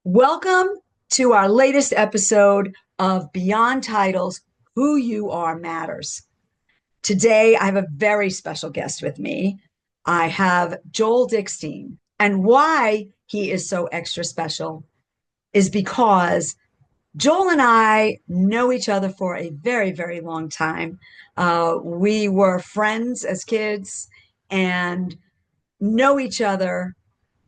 Welcome to our latest episode of Beyond Titles, Who You Are Matters. Today, I have a very special guest with me. I have Joel Dickstein. And why he is so extra special is because Joel and I know each other for a very, very long time. We were friends as kids and know each other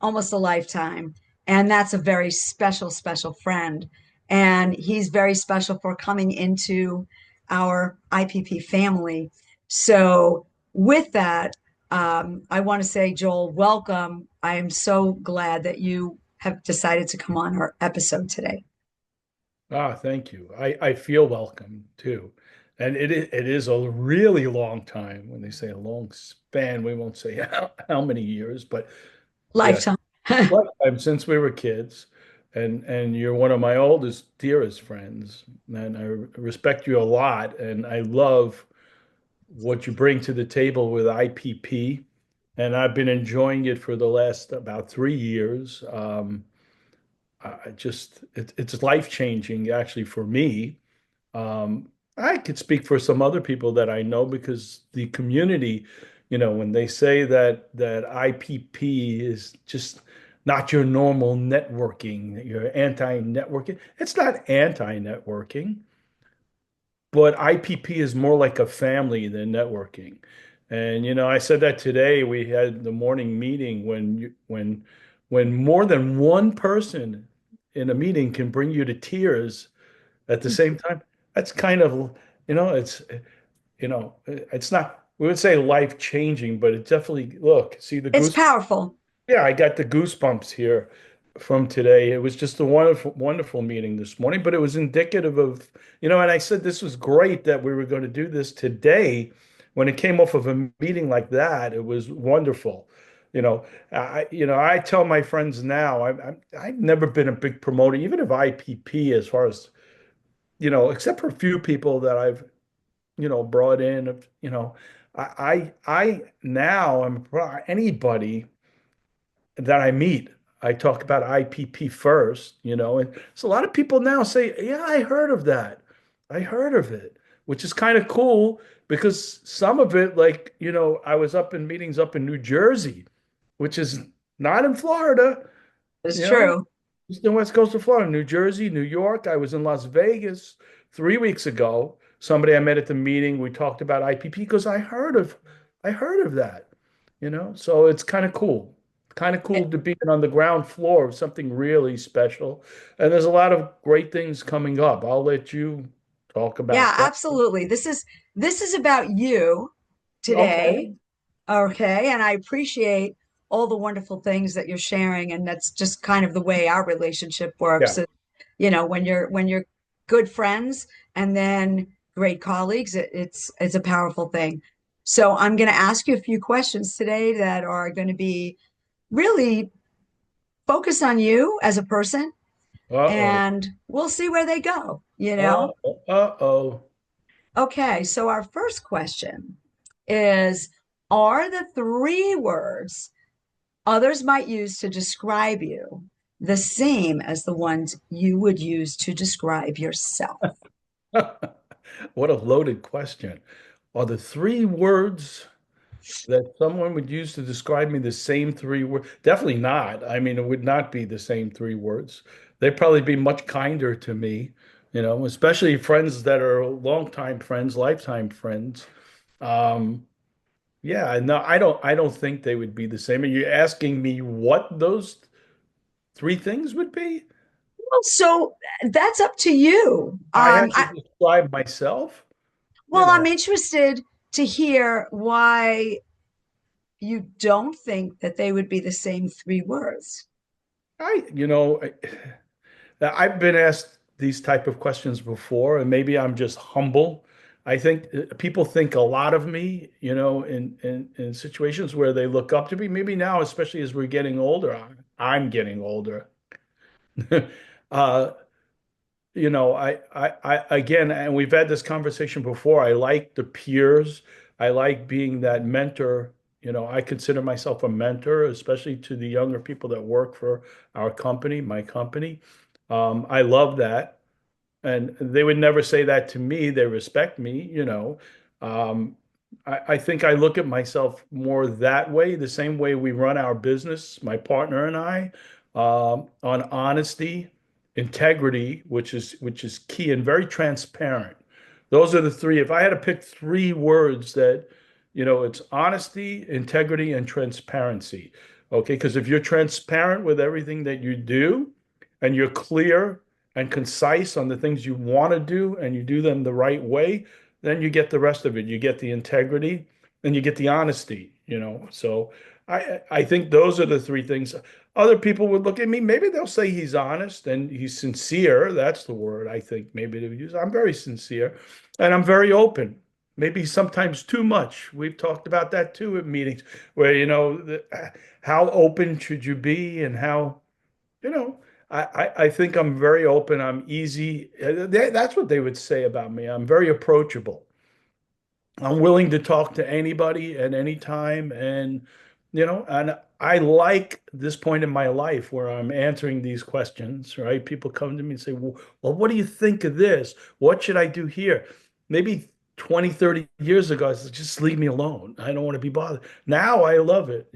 almost a lifetime. And that's a very special, special friend. And he's very special for coming into our IPP family. So, with that, I want to say, Joel, welcome. I am so glad that you have decided to come on our episode today. Thank you. I feel welcome too. And it is a really long time. When they say a long span, we won't say how many years, but yeah, Lifetime. lifetime since we were kids. And you're one of my oldest, dearest friends. And I respect you a lot. And I love what you bring to the table with IPP. And I've been enjoying it for the last about 3 years. It's life changing actually for me. I could speak for some other people that I know because the community, when they say that IPP is just not your normal networking, your anti-networking, it's not anti-networking, but IPP is more like a family than networking. And I said that today we had the morning meeting when more than one person in a meeting can bring you to tears at the same time. That's kind of, you know, it's it's not, we would say life changing, but it definitely, look, see the It's goose. powerful. Yeah, I got the goosebumps here from today. It was just a wonderful, wonderful meeting this morning, but it was indicative of, and I said this was great that we were going to do this today. When it came off of a meeting like that, it was wonderful. I tell my friends now, I've never been a big promoter, even of IPP, as far as, except for a few people that I've, brought in, I now am anybody that I meet, I talk about IPP first, and so a lot of people now say, yeah, I heard of that. I heard of it, which is kind of cool because some of it, like, I was up in meetings up in New Jersey, which is not in Florida, It's you know, true. just the West Coast of Florida, New Jersey, New York. I was in Las Vegas 3 weeks ago. Somebody I met at the meeting, we talked about IPP because I heard of that, so it's kind of cool. Kind of cool to be on the ground floor of something really special. And there's a lot of great things coming up. I'll let you talk Yeah, about that. absolutely. This is about you Okay. today. Okay. And I appreciate all the wonderful things that you're sharing. And that's just kind of the way our relationship works. Yeah. When you're good friends and then great colleagues, it's a powerful thing. So I'm going to ask you a few questions today that are going to be really focused on you as a person, Uh-oh. and we'll see where they go. Uh-oh. Uh-oh. Okay, so our first question is, are the three words others might use to describe you the same as the ones you would use to describe yourself? What a loaded question. Are the three words that someone would use to describe me the same three words? Definitely not. I mean, it would not be the same three words. They'd probably be much kinder to me, especially friends that are longtime friends, lifetime friends. Um, yeah, no, I don't think they would be the same. Are you asking me what those three things would be? Well, so that's up to you. I have to describe myself, you I'm know. interested to hear why you don't think that they would be the same three words. I, you know, I've been asked these type of questions before, and maybe I'm just humble. I think people think a lot of me, in situations where they look up to me. Maybe now, especially as we're getting older, I'm getting older. uh, again, and we've had this conversation before. I like the peers. I like being that mentor, I consider myself a mentor, especially to the younger people that work for our company, my company. I love that. And they would never say that to me. They respect me. Um, I think I look at myself more that way, the same way we run our business, my partner and I, on honesty, integrity, which is key, and very transparent. Those are the three. If I had to pick three words it's honesty, integrity, and transparency. Okay, because if you're transparent with everything that you do and you're clear and concise on the things you want to do and you do them the right way, then you get the rest of it. You get the integrity and you get the honesty. So I think those are the three things. Other people would look at me, maybe they'll say he's honest and he's sincere. That's the word I think maybe they would use. I'm very sincere and I'm very open. Maybe sometimes too much. We've talked about that too at meetings where, how open should you be and how you know, I think I'm very open. I'm easy. That's what they would say about me. I'm very approachable. I'm willing to talk to anybody at any time. And I like this point in my life where I'm answering these questions, right? People come to me and say, well, what do you think of this? What should I do here? Maybe 20, 30 years ago, I said, just leave me alone. I don't want to be bothered. Now I love it.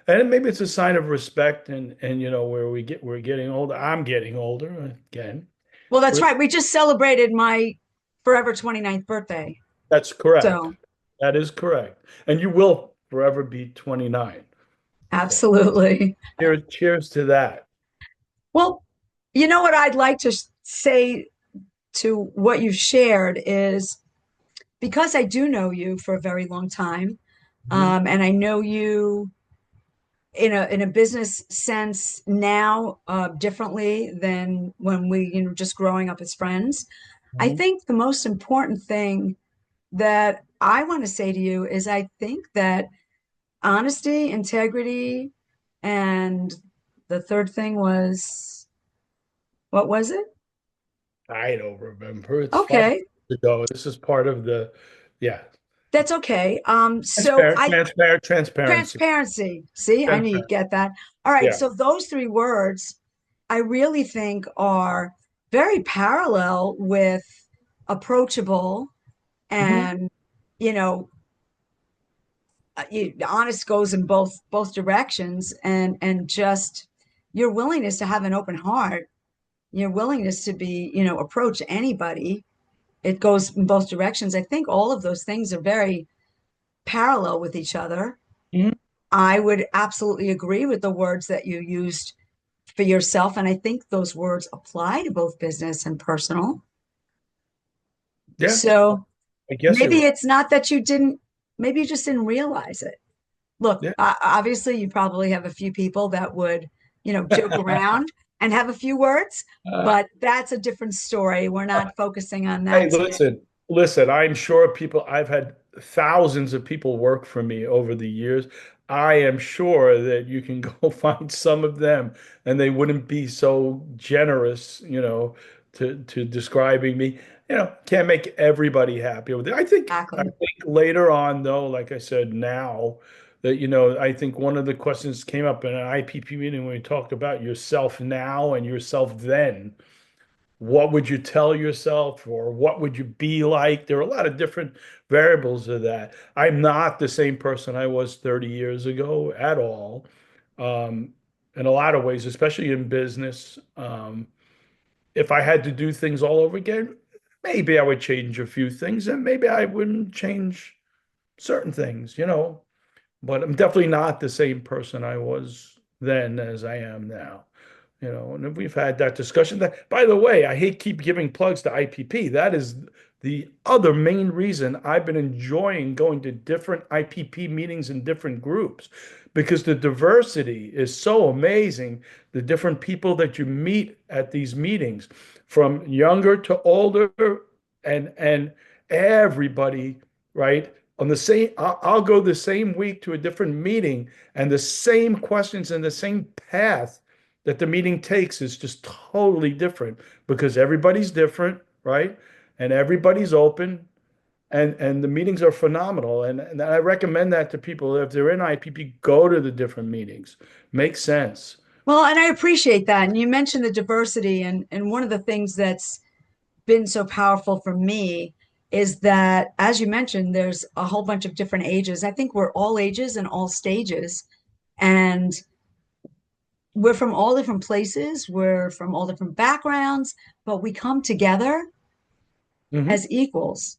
And maybe it's a sign of respect and where we're getting older. I'm getting older again. Well, that's right. We just celebrated my forever 29th birthday. That's correct. So, That is correct. And you will forever be 29. So absolutely. cheers to that. Well, you know what I'd like to say to what you've shared is because I do know you for a very long time, Mhm. and I know you in a business sense now differently than when we just growing up as friends. I Mhm. think the most important thing that I want to say to you is I think that honesty, integrity, and the third thing was what was it? I don't remember. It's 5 years Okay, ago. This is part of yeah. that's okay. So Transparent, I transparent, transparency. transparency. See, I knew you'd Transparent. get that. All right, Yeah. so those three words I really think are very parallel with approachable Mhm. and you know honest goes in both directions and just your willingness to have an open heart, your willingness to be approach anybody. It goes in both directions. I think all of those things are very parallel with each other. Mhm. I would absolutely agree with the words that you used for yourself, and I think those words apply to both business and personal. Yeah. So I guess you're maybe right. it's not that you didn't, maybe you just didn't realize it. Look, Yeah. obviously, you probably have a few people that would, joke around and have a few words, Uh, but that's a different story. We're not focusing on Hey, that today. listen, I'm sure I've had thousands of people work for me over the years. I am sure that you can go find some of them and they wouldn't be so generous, to describing me. Can't make everybody happy with it. I Exactly. think later on though, like I said, now that, I think one of the questions came up in an IPP meeting when we talked about yourself now and yourself then. What would you tell yourself or what would you be like? There are a lot of different variables of that. I'm not the same person I was 30 years ago at all. Um, in a lot of ways, especially in business. If I had to do things all over again, maybe I would change a few things and maybe I wouldn't change certain things. But I'm definitely not the same person I was then as I am now. And we've had that discussion. That, by the way, I hate keep giving plugs to IPP. That is the other main reason I've been enjoying going to different IPP meetings in different groups because the diversity is so amazing. The different people that you meet at these meetings, from younger to older, and everybody, right? On the same, I'll go the same week to a different meeting, and the same questions and the same path that the meeting takes is just totally different because everybody's different, right? And everybody's open and the meetings are phenomenal. And I recommend that to people. If they're in IPP, go to the different meetings. Makes sense. Well, and I appreciate that. And you mentioned the diversity, and one of the things that's been so powerful for me is that, as you mentioned, there's a whole bunch of different ages. I think we're all ages and all stages, and we're from all different places, we're from all different backgrounds, but we come together Hmm. as equals.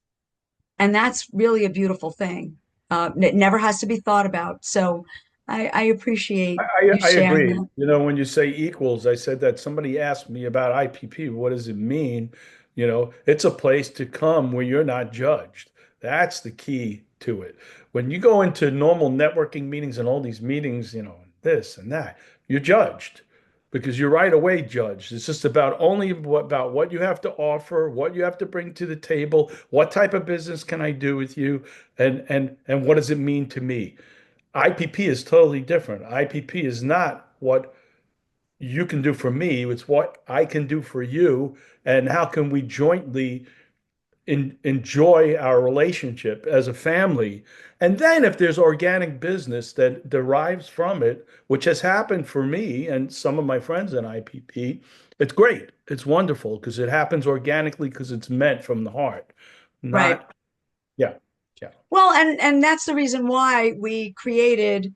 And that's really a beautiful thing. It never has to be thought about. So I appreciate you I sharing agree. that. When you say equals, I said that somebody asked me about IPP. What does it mean? It's a place to come where you're not judged. That's the key to it. When you go into normal networking meetings and all these meetings, this and that, you're judged because you're right away judged. It's just about only about what you have to offer, what you have to bring to the table, what type of business can I do with you, and what does it mean to me? IPP is totally different. IPP is not what you can do for me, it's what I can do for you, and how can we jointly enjoy our relationship as a family. And then if there's organic business that derives from it, which has happened for me and some of my friends in IPP, it's great. It's wonderful because it happens organically because it's meant from the heart. Right. Not, yeah, yeah. Well, and that's the reason why we created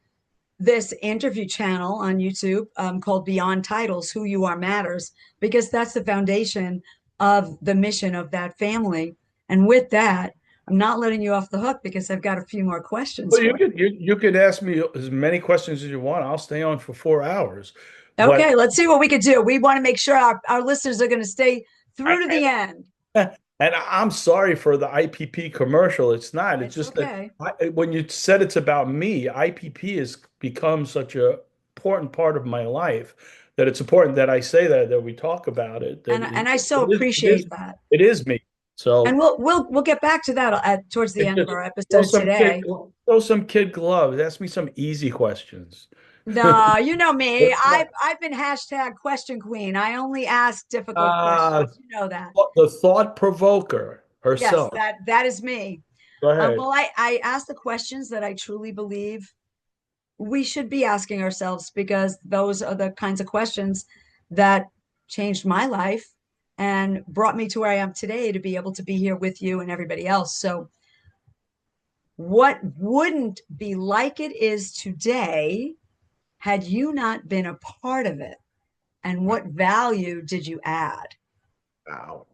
this interview channel on YouTube called Beyond Titles, Who You Are Matters, because that's the foundation of the mission of that family. And with that, I'm not letting you off the hook because I've got a few more questions Well, for you could ask me as many questions as you want. I'll stay on for 4 hours. you. But Okay, let's see what we could do. We want to make sure our listeners are going to stay I through to the end. and I'm sorry for the IPP commercial. It's not. It's It's just that okay. when you said it's about me, IPP has become such a important part of my life that it's important that I say that we talk about it. That And I so it is appreciate that. it is me. And So we'll get back to that towards the it end of just our episode today. throw some kid gloves. Ask me some easy questions. No, you know me. I've been hashtag question queen. I only ask difficult Uh, questions. You know that. the thought provoker Yes, herself. that is me. Go ahead. Well, I ask the questions that I truly believe we should be asking ourselves because those are the kinds of questions that changed my life and brought me to where I am today to be able to be here with you and everybody else. So, what wouldn't be like it is today had you not been a part of it? And what value did you add? Wow.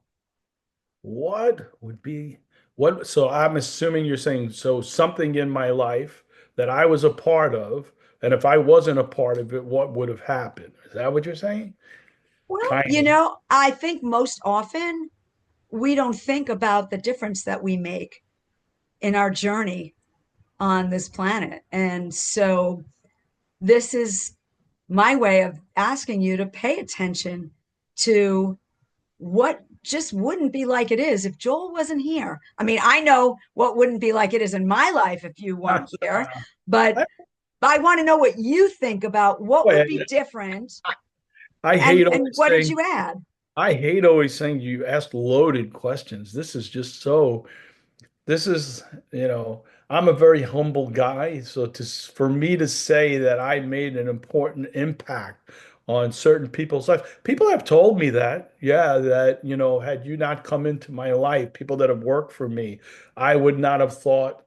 What would be what? So I'm assuming you're saying so something in my life that I was a part of, and if I wasn't a part of it, what would have happened? Is that what you're saying? Well, Kind of. I think most often we don't think about the difference that we make in our journey on this planet. And so this is my way of asking you to pay attention to what just wouldn't be like it is if Joel wasn't here. I mean, I know what wouldn't be like it is in my life if you weren't here, but I want to know what you think about what would be Boy, different I and hate always what did saying you add? I hate always saying you asked loaded questions. This is just so this is, I'm a very humble guy. So for me to say that I made an important impact on certain people's life, people have told me that, yeah, that, had you not come into my life, people that have worked for me, I would not have thought,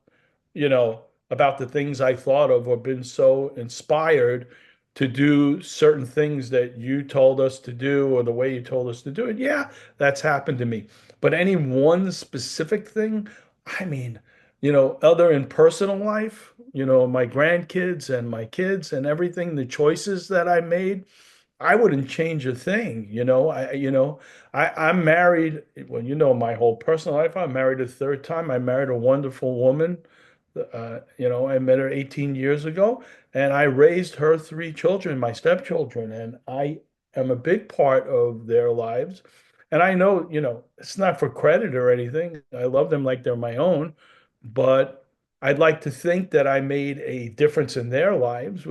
about the things I thought of or been so inspired to do certain things that you told us to do or the way you told us to do it. Yeah, that's happened to me. But any one specific thing, I mean, other in personal life, my grandkids and my kids and everything, the choices that I made, I wouldn't change a thing. I'm married. Well, my whole personal life. I'm married a third time. I married a wonderful woman. I met her 18 years ago, and I raised her three children, my stepchildren, and I am a big part of their lives. And I know, it's not for credit or anything. I love them like they're my own, but I'd like to think that I made a difference in their lives,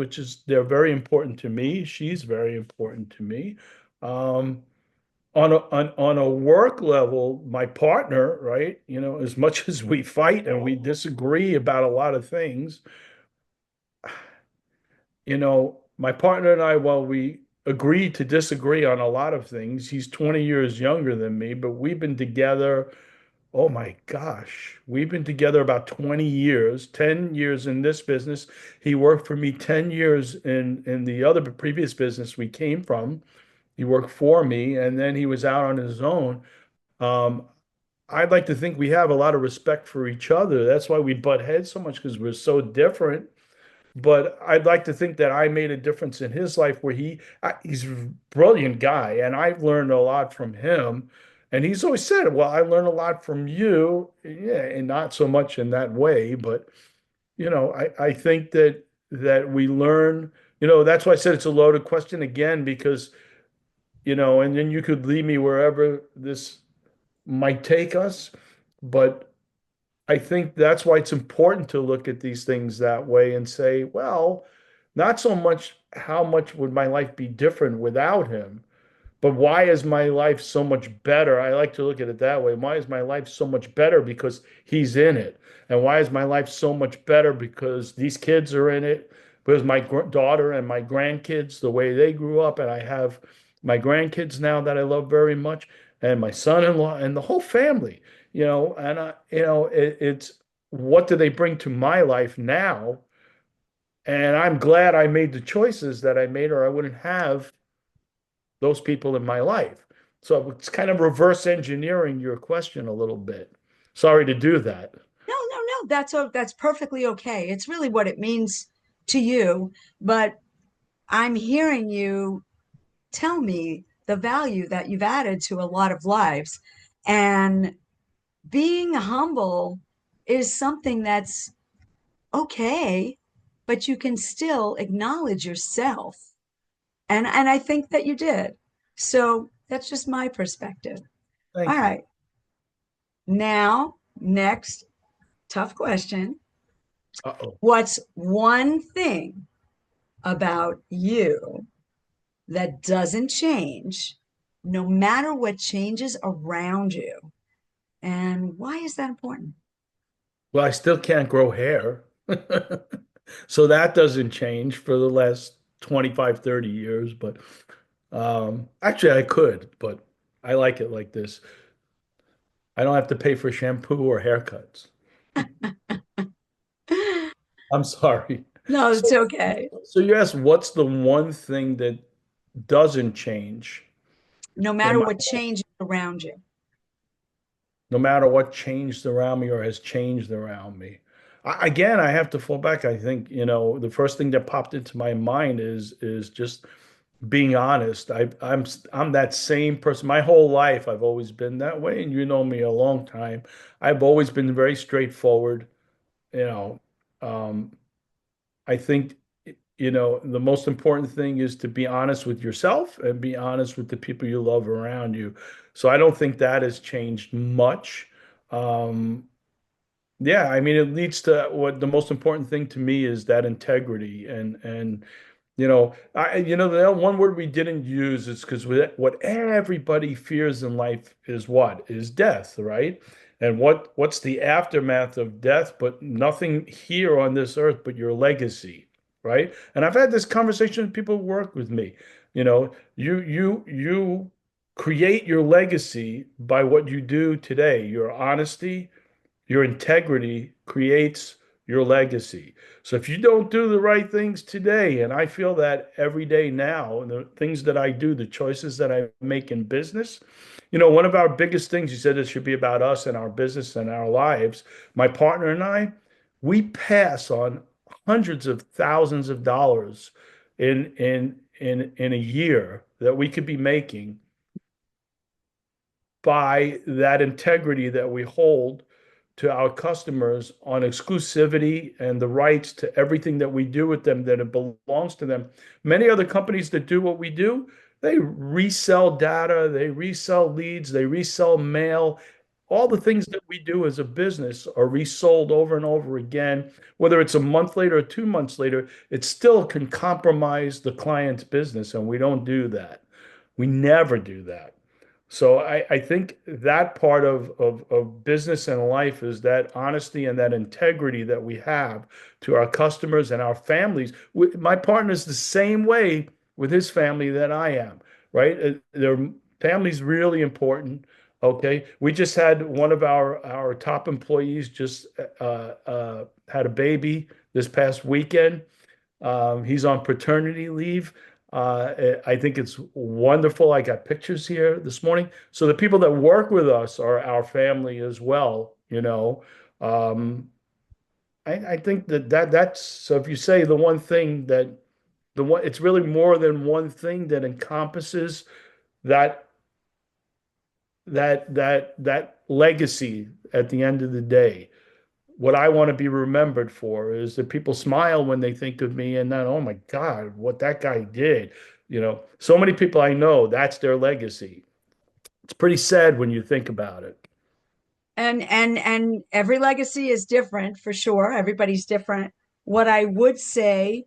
they're very important to me. She's very important to me. Um, on a work level, my partner, right? As much as we fight and we disagree about a lot of things, my partner and I, while we agree to disagree on a lot of things, he's 20 years younger than me, but we've been together, oh my gosh, we've been together about 20 years, 10 years in this business. He worked for me 10 years in the other previous business we came from. He worked for me, and then he was out on his own. Um, I'd like to think we have a lot of respect for each other. That's why we butt heads so much because we're so different. But I'd like to think that I made a difference in his life where he's a brilliant guy, and I've learned a lot from him. And he's always said, "Well, I learned a lot from you." Yeah, and not so much in that way, but I think that we learn. That's why I said it's a loaded question again, because and then you could lead me wherever this might take us. But I think that's why it's important to look at these things that way and say, well, not so much how much would my life be different without him, but why is my life so much better? I like to look at it that way. Why is my life so much better? Because he's in it. And why is my life so much better? Because these kids are in it. Because my daughter and my grandkids, the way they grew up, and I have my grandkids now that I love very much, and my son-in-law and the whole family, and it's what do they bring to my life now? And I'm glad I made the choices that I made, or I wouldn't have those people in my life. So it's kind of reverse engineering your question a little bit. Sorry to do that. No, no, no. That's perfectly okay. It's really what it means to you, but I'm hearing you tell me the value that you've added to a lot of lives. And being humble is something that's okay, but you can still acknowledge yourself. And I think that you did. So that's just my perspective. All Thank you. right. Now, next tough question. Uh-oh. What's one thing about you that doesn't change no matter what changes around you? And why is that important? Well, I still can't grow hair. So that doesn't change for the last 25, 30 years. But actually, I could, but I like it like this. I don't have to pay for shampoo or haircuts. I'm sorry. No, So, it's okay. so you asked, what's the one thing that doesn't change No in matter my what changes around you. no matter what changed around me or has changed around me? Again, I have to fall back. I think, the first thing that popped into my mind is just being honest. I'm that same person. My whole life, I've always been that way, and you know me a long time. I've always been very straightforward. You know, um, I think, the most important thing is to be honest with yourself and be honest with the people you love around you. So I don't think that has changed much. Um, yeah, I mean, it leads to what the most important thing to me is that integrity and the one word we didn't use is because what everybody fears in life is what? Is death, right? And what's the aftermath of death, but nothing here on this earth but your legacy, right? And I've had this conversation with people who work with me. You create your legacy by what you do today, your honesty, your integrity creates your legacy. So if you don't do the right things today, and I feel that every day now, and the things that I do, the choices that I make in business, one of our biggest things, you said it should be about us and our business and our lives. My partner and I, we pass on hundreds of thousands of dollars in a year that we could be making by that integrity that we hold to our customers on exclusivity and the rights to everything that we do with them, that it belongs to them. Many other companies that do what we do, they resell data, they resell leads, they resell mail. All the things that we do as a business are resold over and over again. Whether it's a month later or 2 months later, it still can compromise the client's business, and we don't do that. We never do that. So I think that part of business and life is that honesty and that integrity that we have to our customers and our families. My partner's the same way with his family that I am, right? Their family's really important. Okay. We just had one of our top employees just had a baby this past weekend. He's on paternity leave. I think it's wonderful. I got pictures here this morning. So the people that work with us are our family as well, you know. Um, I think that's so if you say the one thing that the one it's really more than one thing that encompasses that that legacy at the end of the day. What I want to be remembered for is that people smile when they think of me and then, oh my God, what that guy did. So many people I know, that's their legacy. It's pretty sad when you think about it. And every legacy is different for sure. Everybody's different. What I would say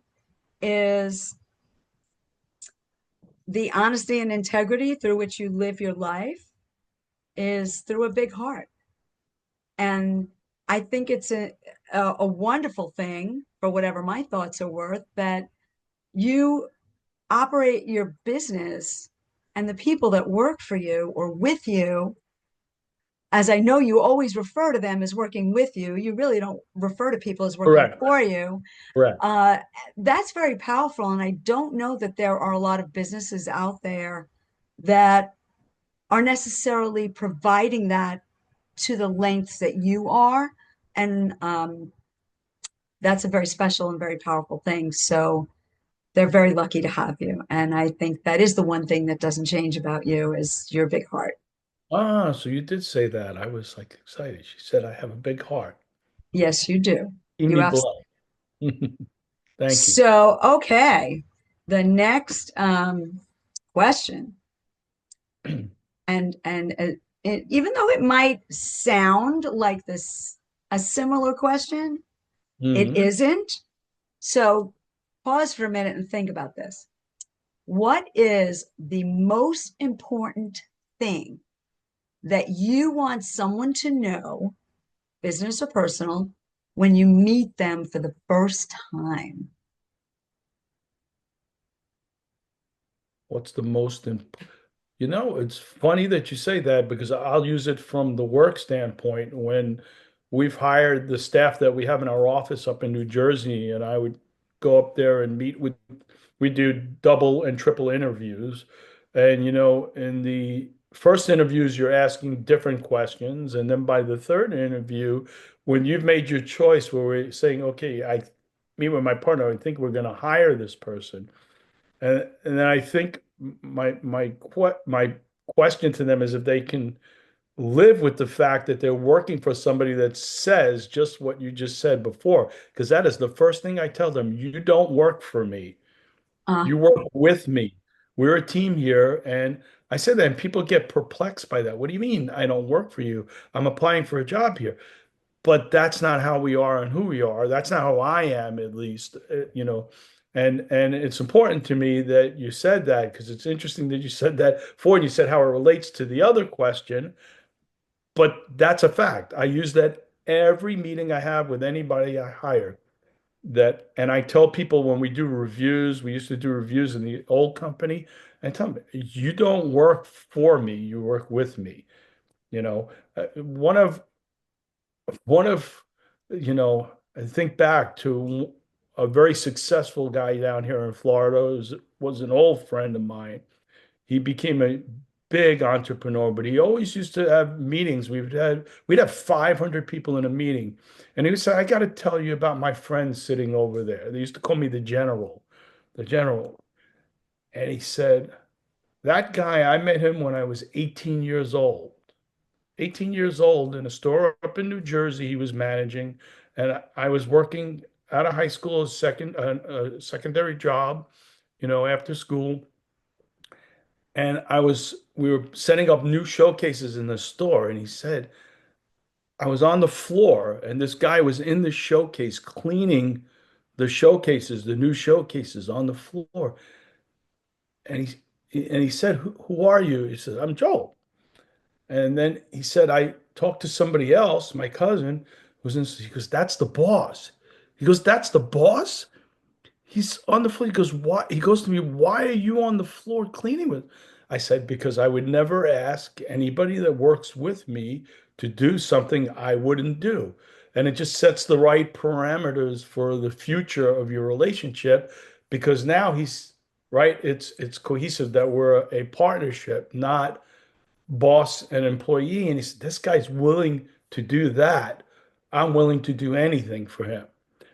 is the honesty and integrity through which you live your life is through a big heart. And I think it's a wonderful thing, for whatever my thoughts are worth, that you operate your business and the people that work for you or with you, as I know you always refer to them as working with you, you really don't refer to people as working Correct. for you. Correct. Uh, that's very powerful. And I don't know that there are a lot of businesses out there that are necessarily providing that to the lengths that you are. And that's a very special and very powerful thing. So they're very lucky to have you. And I think that is the one thing that doesn't change about you is your big heart. Ah, so you did say that. I was like excited. She said, I have a big heart. Yes, you do. Give You me have. blood. Thank you. So, okay. The next question, even though it might sound like this a similar question, it Mhm. isn't. So, pause for a minute and think about this. What is the most important thing that you want someone to know, business or personal, when you meet them for the first time? What's the most important? It's funny that you say that because I'll use it from the work standpoint when we've hired the staff that we have in our office up in New Jersey, and I would go up there and we do double and triple interviews. And, in the first interviews, you're asking different questions. And then by the third interview, when you've made your choice, where we're saying, okay, me with my partner, I think we're going to hire this person. And then I think my question to them is if they can live with the fact that they're working for somebody that says just what you just said before, because that is the first thing I tell them. You don't work for me. Uh, You work with me. We're a team here. And I said that, and people get perplexed by that. What do you mean I don't work for you? I'm applying for a job here, but that's not how we are and who we are. That's not how I am, at least, And it's important to me that you said that because it's interesting that you said that before. You said how it relates to the other question, but that's a fact. I use that every meeting I have with anybody I hire. And I tell people when we do reviews, we used to do reviews in the old company, and tell them, you don't work for me, you work with me. You know, one of I think back to a very successful guy down here in Florida was an old friend of mine. He became a big entrepreneur, but he always used to have meetings. We'd have 500 people in a meeting, and he would say, "I got to tell you about my friend sitting over there." They used to call me the general. And he said, "That guy, I met him when I was 18 years old." 18 years old in a store up in New Jersey he was managing, and I was working out of high school as a secondary job, after school, and we were setting up new showcases in the store, and he said I was on the floor, and this guy was in the showcase cleaning the new showcases on the floor, and he said, "Who are you?" He said, "I'm Joel." And then he said, I talked to somebody else, my cousin, who's in, he goes, that's the boss. He goes, that's the boss? He's on the floor. He goes, why? He goes to me, why are you on the floor cleaning with? I said, because I would never ask anybody that works with me to do something I wouldn't do. And it just sets the right parameters for the future of your relationship because now he's right. It's cohesive that we're a partnership, not boss and employee. And he said, this guy's willing to do that. I'm willing to do anything for him.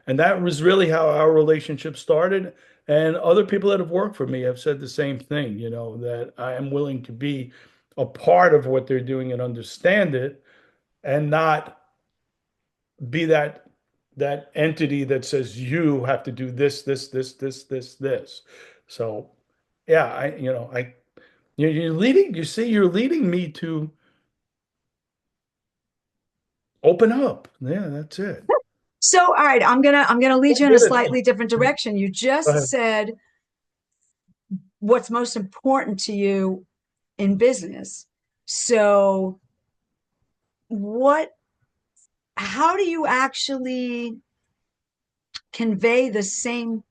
And that was really how our relationship started. And other people that have worked for me have said the same thing, that I am willing to be a part of what they're doing and understand it and not be that entity that says you have to do this. So yeah, you're leading, you're leading me to open up. Yeah, that's it. So, all right, I'm gonna lead you in a Good at that. slightly different direction. You Go just ahead. said what's most important to you in business. So, what, how do you actually convey the same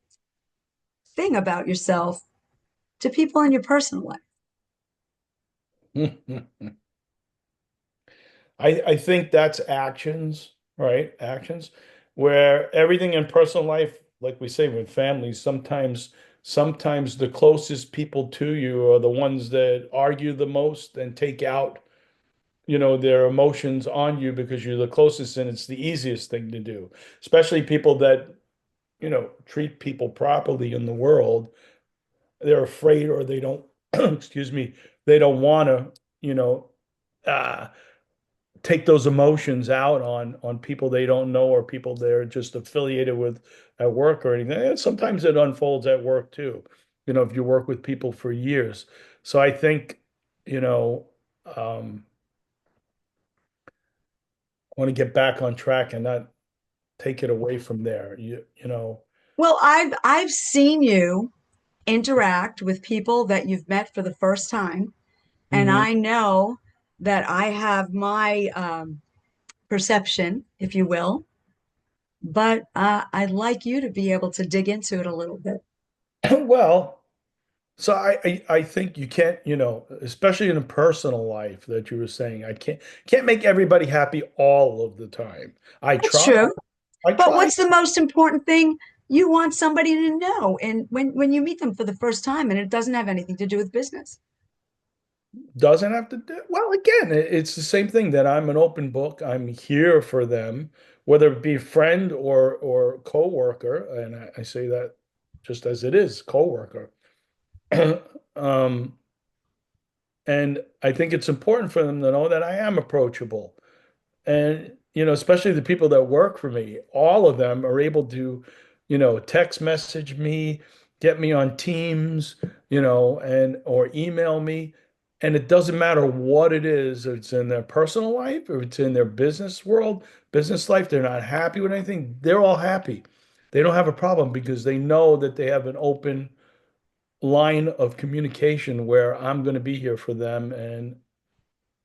thing about yourself to people in your personal life? I think that's actions, right? Actions, where everything in personal life, like we say with families, sometimes the closest people to you are the ones that argue the most and take out, their emotions on you because you're the closest and it's the easiest thing to do. Especially people that, treat people properly in the world. They're afraid or they don't, excuse me, they don't want to, you know, uh, take those emotions out on people they don't know or people they're just affiliated with at work or anything. And sometimes it unfolds at work too, if you work with people for years. So I think, you know, I want to get back on track and not take it away from there. Well, I've seen you interact with people that you've met for the first time, and Mhm. I know that I have my perception, if you will, but I'd like you to be able to dig into it a little bit. Well, so I think you can't, especially in a personal life that you were saying, I can't make everybody happy all of the time. I That's try. true. I But try. what's the most important thing you want somebody to know? And when you meet them for the first time, and it doesn't have anything to do with business. Doesn't have to do. Well, again, it's the same thing that I'm an open book. I'm here for them, whether it be friend or coworker, and I say that just as it is, coworker. Um, and I think it's important for them to know that I am approachable. And, especially the people that work for me, all of them are able to, text message me, get me on Teams, and or email me. And it doesn't matter what it is, if it's in their personal life or it's in their business world, business life, they're not happy with anything, they're all happy. They don't have a problem because they know that they have an open line of communication where I'm going to be here for them. And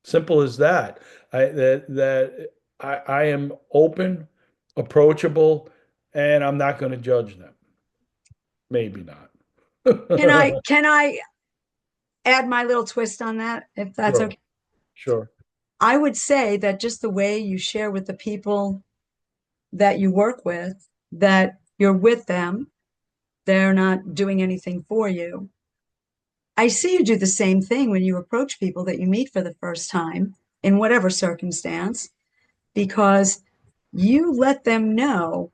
simple as that. I am open, approachable, and I'm not going to judge them. Maybe not. Can I add my little twist on that, if that's Sure, okay? sure. I would say that just the way you share with the people that you work with, that you're with them, they're not doing anything for you. I see you do the same thing when you approach people that you meet for the first time in whatever circumstance, because you let them know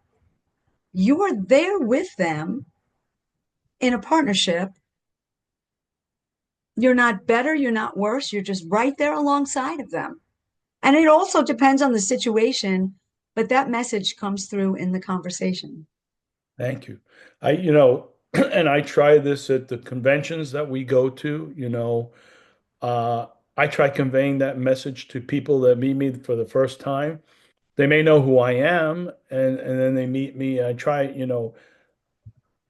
you are there with them in a partnership. You're not better, you're not worse, you're just right there alongside of them. And it also depends on the situation, but that message comes through in the conversation. Thank you. And I try this at the conventions that we go to, uh, I try conveying that message to people that meet me for the first time. They may know who I am, and then they meet me. I try,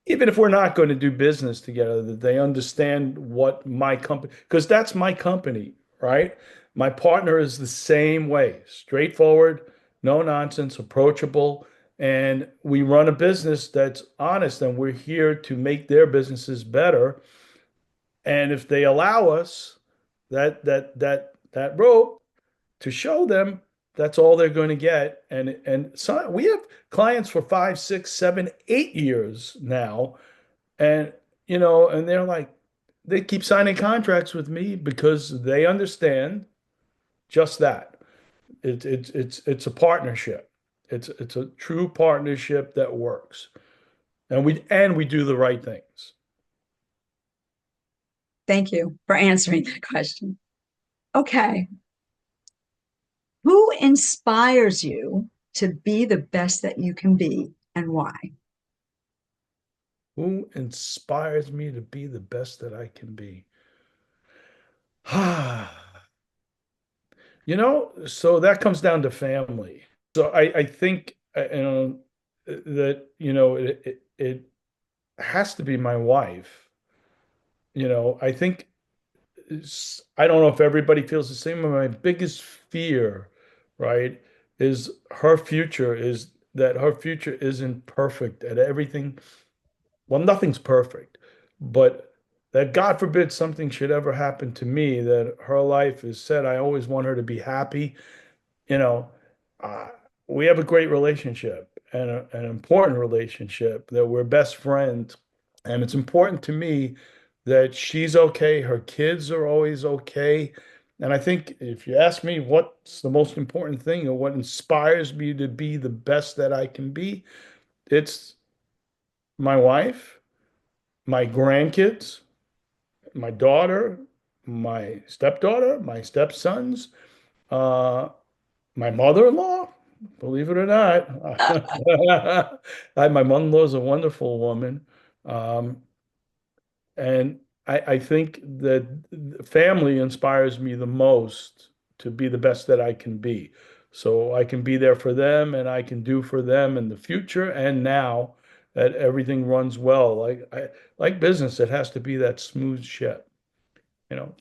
even if we're not going to do business together, that they understand what my company, because that's my company, right? My partner is the same way, straightforward, no nonsense, approachable. And we run a business that's honest, and we're here to make their businesses better. And if they allow us that rope to show them, that's all they're going to get. And so we have clients for 5, 6, 7, 8 years now, and and they're like, they keep signing contracts with me because they understand just that. It's a partnership. It's a true partnership that works, and we do the right things. Thank you for answering that question. Okay. Who inspires you to be the best that you can be and why? Who inspires me to be the best that I can be? So that comes down to family. So I think that it has to be my wife. I think I don't know if everybody feels the same, but my biggest fear, right, is her future isn't perfect at everything. Well, nothing's perfect, but that God forbid something should ever happen to me, that her life is set. I always want her to be happy. You know, uh, we have a great relationship and an important relationship that we're best friends. And it's important to me that she's okay, her kids are always okay. And I think if you ask me what's the most important thing or what inspires me to be the best that I can be, it's my wife, my grandkids, my daughter, my stepdaughter, my stepsons, uh, my mother-in-law, believe it or not. My mother-in-law is a wonderful woman. Um, and I think that family inspires me the most to be the best that I can be. So I can be there for them and I can do for them in the future and now that everything runs well. Like business, it has to be that smooth ship.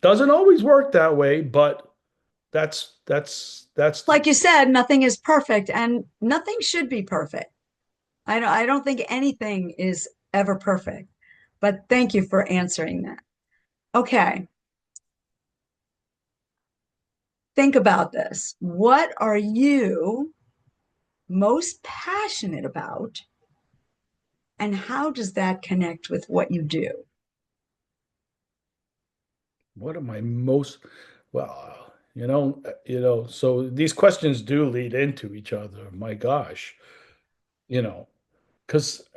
Doesn't always work that way, but that's Like you said, nothing is perfect and nothing should be perfect. I don't think anything is ever perfect, but thank you for answering that. Okay. Think about this. What are you most passionate about, and how does that connect with what you do? what am I most well, so these questions do lead into each other. My gosh, you know, because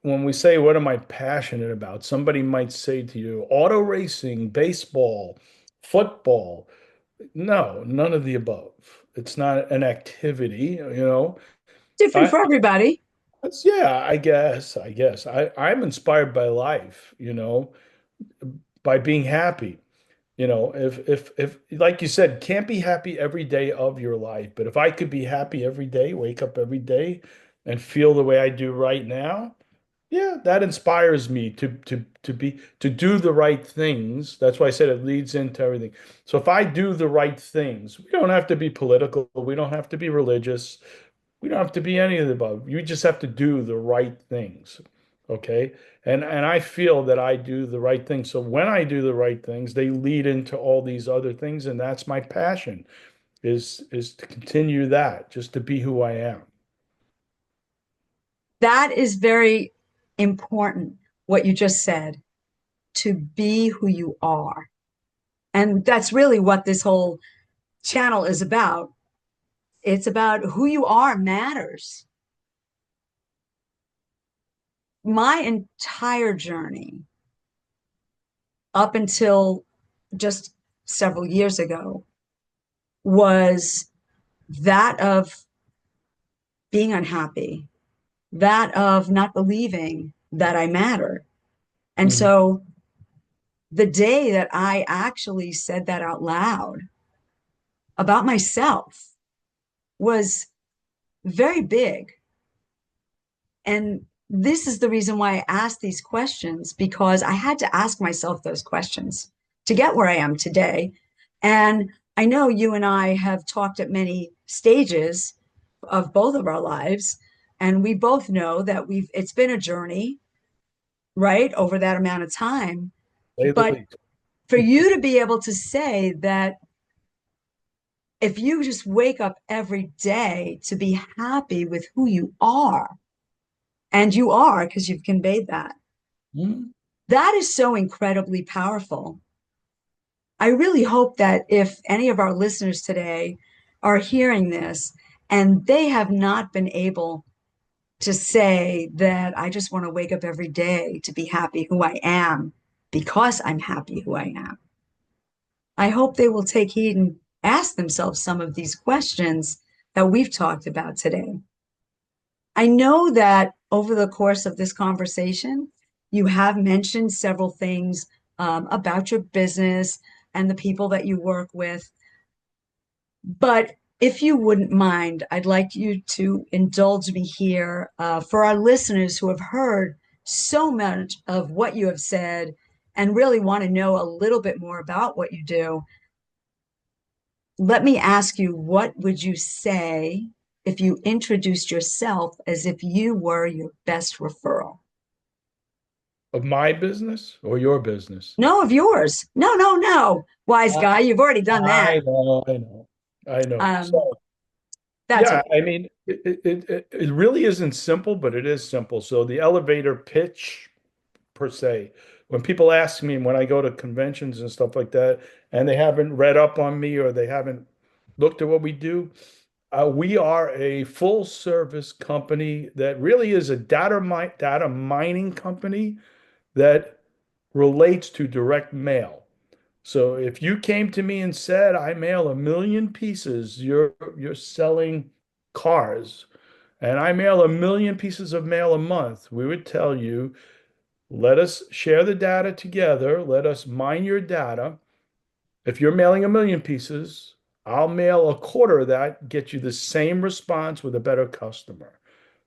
when we say what am I passionate about, somebody might say to you, auto racing, baseball, football. No, none of the above. It's not an activity. Different I, for everybody. yeah, I guess. I'm inspired by life, by being happy. If like you said, can't be happy every day of your life, but if I could be happy every day, wake up every day and feel the way I do right now, yeah, that inspires me to do the right things. That's why I said it leads into everything. So if I do the right things, we don't have to be political, we don't have to be religious, we don't have to be any of the above. You just have to do the right things. Okay. And I feel that I do the right things. So when I do the right things, they lead into all these other things. And that's my passion is to continue that, just to be who I am. That is very important, what you just said, to be who you are. And that's really what this whole channel is about. It's about who you are matters. My entire journey up until just several years ago was that of being unhappy, that of not believing that I mattered. And Mhm. so the day that I actually said that out loud about myself was very big. And this is the reason why I asked these questions, because I had to ask myself those questions to get where I am today. And I know you and I have talked at many stages of both of our lives, and we both know that it's been a journey, right, over that amount of time. Say the But least. for you to be able to say that if you just wake up every day to be happy with who you are, and you are because you've conveyed that, Hmm? that is so incredibly powerful. I really hope that if any of our listeners today are hearing this and they have not been able to say that I just want to wake up every day to be happy who I am because I'm happy who I am, I hope they will take heed and ask themselves some of these questions that we've talked about today. I know that over the course of this conversation, you have mentioned several things about your business and the people that you work with. But if you wouldn't mind, I'd like you to indulge me here for our listeners who have heard so much of what you have said and really want to know a little bit more about what you do. Let me ask you, what would you say if you introduced yourself as if you were your best referral? Of my business or your business? No, of yours. No, no, no. Wise I, guy, you've already done that. I know, I know, I know. Um, So that's yeah, okay. I mean, it really isn't simple, but it is simple. So the elevator pitch per se, when people ask me when I go to conventions and stuff like that, and they haven't read up on me or they haven't looked at what we do, we are a full service company that really is a data mining company that relates to direct mail. So if you came to me and said, I mail 1 million pieces, you're selling cars, and I mail 1 million pieces of mail a month, we would tell you, let us share the data together, let us mine your data. If you're mailing 1 million pieces, I'll mail a quarter of that, get you the same response with a better customer.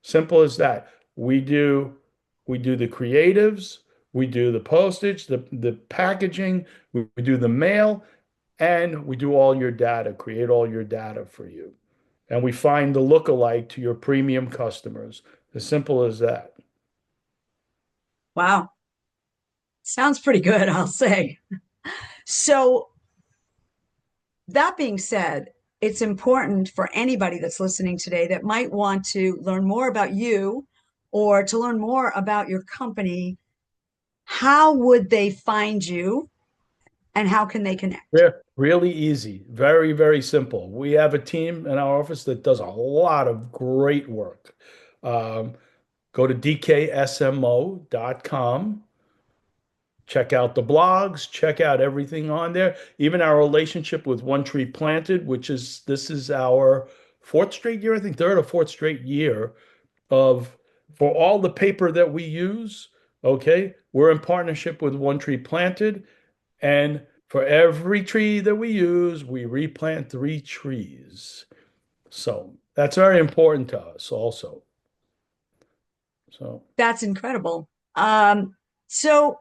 Simple as that. We do we do the creatives, we do the postage, the packaging, we do the mail, and we do all your data, create all your data for you. And we find the lookalike to your premium customers. As simple as that. Wow. Sounds pretty good, I'll say. So, that being said, it's important for anybody that's listening today that might want to learn more about you or to learn more about your company. How would they find you and how can they connect? Really easy. Very, very simple. We have a team in our office that does a lot of great work. Um, Go to dksmo.com. Check out the blogs, check out everything on there. Even our relationship with One Tree Planted, which is this is our fourth straight year, I think third or fourth straight year of for all the paper that we use, okay, we're in partnership with One Tree Planted. And for every tree that we use, we replant 3 trees. So that's very important to us also. So That's incredible. So,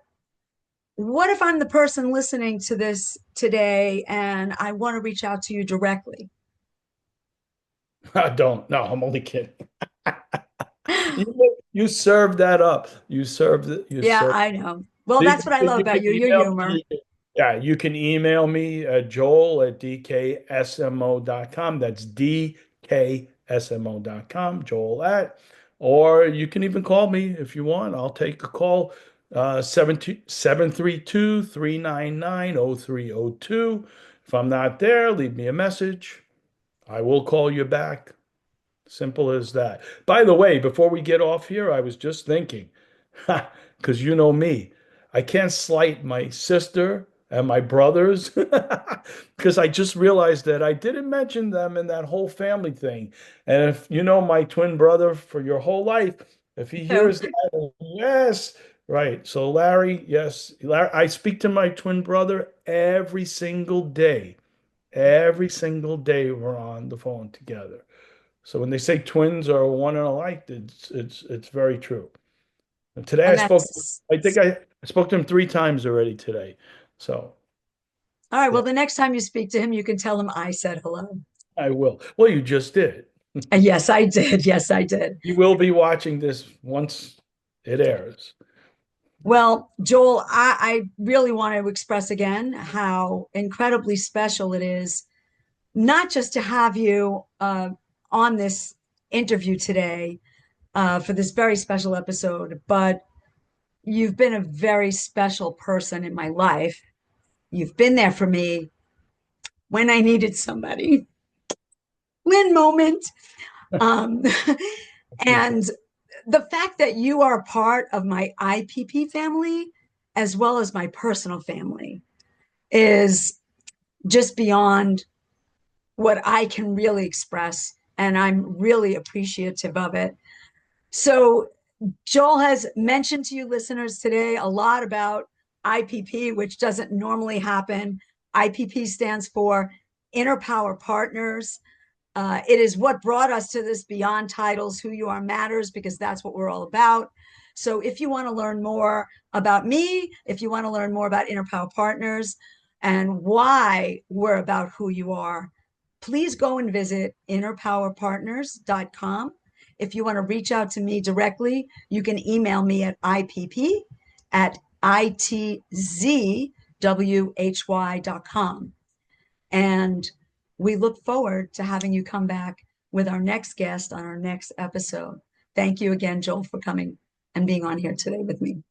what if I'm the person listening to this today and I want to reach out to you directly? I don't. No, I'm only kidding. You served that up. You served it. You Yeah, served. I know. Well, You that's can, what I love you about can you, your email humor. me. Yeah, you can email me at joel@dksmo.com. That's dksmo.com, Joel at. Or you can even call me if you want. I'll take a call. 732-399-0302. If I'm not there, leave me a message. I will call you back. Simple as that. By the way, before we get off here, I was just thinking, because you know me, I can't slight my sister and my brothers because I just realized that I didn't mention them in that whole family thing. And if you know my twin brother for your whole life, if he So hears that, yes, right. So Larry, yes, Larry, I speak to my twin brother every single day. Every single day we're on the phone together. So when they say twins are one and alike, it's very true. And today and that's I spoke to him 3 times already today. So All right. Yeah, Well, the next time you speak to him, you can tell him I said hello. I will. Well, you just did. Yes, I did. Yes, I did. You will be watching this once it airs. Well, Joel, I really want to express again how incredibly special it is, not just to have you on this interview today for this very special episode, but you've been a very special person in my life. You've been there for me when I needed somebody. Lynn moment. Um, Appreciate and the fact that you are a part of my IPP family as well as my personal family is just beyond what I can really express. And I'm really appreciative of it. So, Joel has mentioned to you listeners today a lot about IPP, which doesn't normally happen. IPP stands for Inner Power Partners. It is what brought us to this Beyond Titles, Who You Are Matters, because that's what we're all about. So if you want to learn more about me, if you want to learn more about Inner Power Partners and why we're about who you are, please go and visit innerpowerpartners.com. If you want to reach out to me directly, you can email me at ipp@itzwhy.com. And we look forward to having you come back with our next guest on our next episode. Thank you again, Joel, for coming and being on here today with me.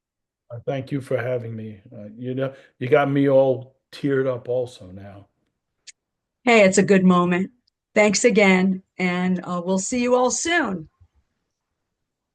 Thank you for having me. You got me all teared up also now. Hey, it's a good moment. Thanks again, and we'll see you all soon.